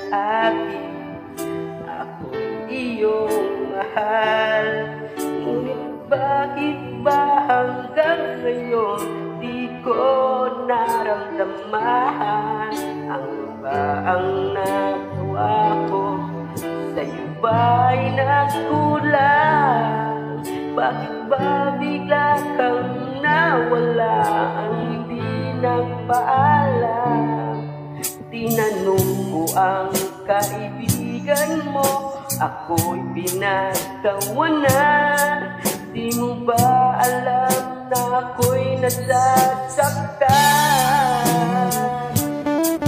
atin, ako'y iyong mahal. Ngunit bakit ba hanggang ngayon di ko naramdaman? Ano ba ang nagawa ko? Sa'yo ba'y nagkulang? Bakit ba bigla kang nawala? Ang hindi nagpaalam. Tinanong ko ang kaibigan mo, ako'y pinagtawanan. Di mo ba alam na ako'y nasasaktan?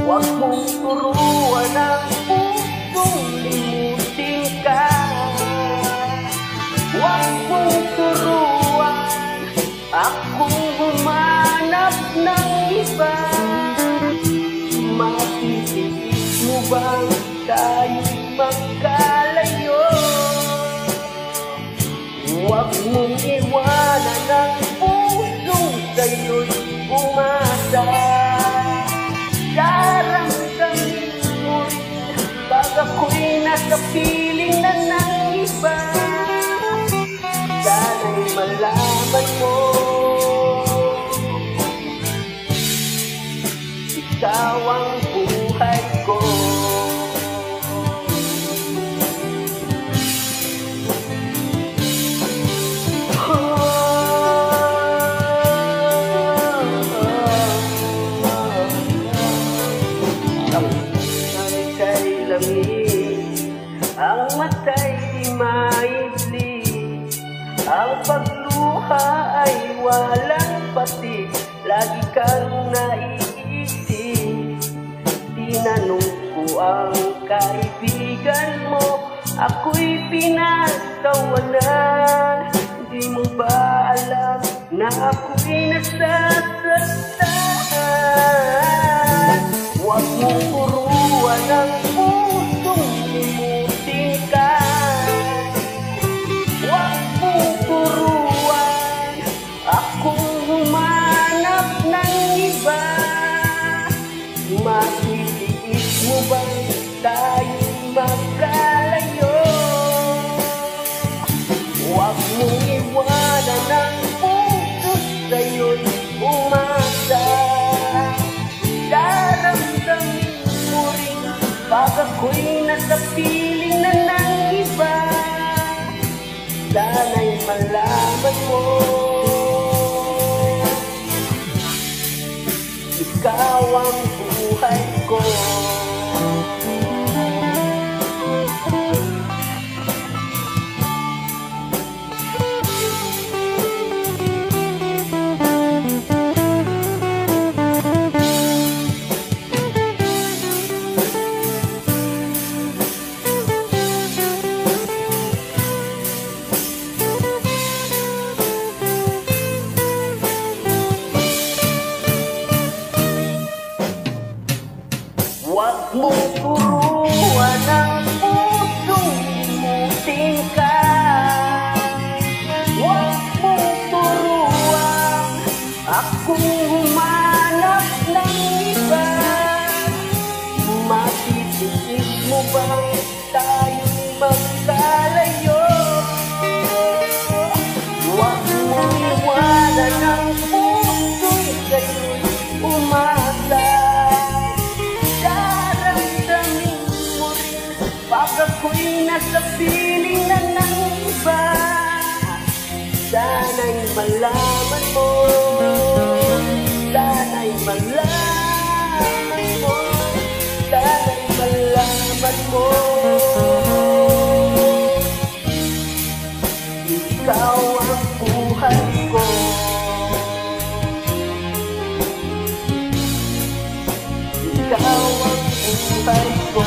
Huwag mong turuan ang pusong limutin ka. Huwag mong turuan akong humanap ng iba. Matitiis mo bang tayo'y magkalayo? Huwag mong iwanan ang pusong sa'yo'y umasa. Daramdamin mo rin pag ako'y nasa piling na ng iba. Sana'y malaman mo, ikaw ang buhay ko. Ang mata'y di maibli, ang pagluha ay walang pati, lagi kang naiisip. Tinanong ko ang kaibigan mo, ako'y pinagtawanan. Di mo ba alam na ako'y nasasaktan? Huwag mong turuan ang pusong limutin ka. Huwag mong turuan akong humanap ng iba. Matitiis mo bang tayo'y magkalayo? Huwag mong iwanan ang puso sa'yo'y umasa. Daramdamin mo rin pag ako'y nasa piling na ng iba. Sana'y malaman mo, ikaw ang buhay ko. Huwag mong turuan ang pusong limutin ka. Huwag mong turuan akong humanap ng iba. Matitiis mo bang tayong magkalayo? Huwag mong iwanan ang puso'y sa'yo'y umasa. Pag ako'y nasa piling na ng iba, sana'y malaman mo, sana'y malaman mo, sana'y malaman mo, ikaw ang buhay ko. Ikaw ang buhay ko.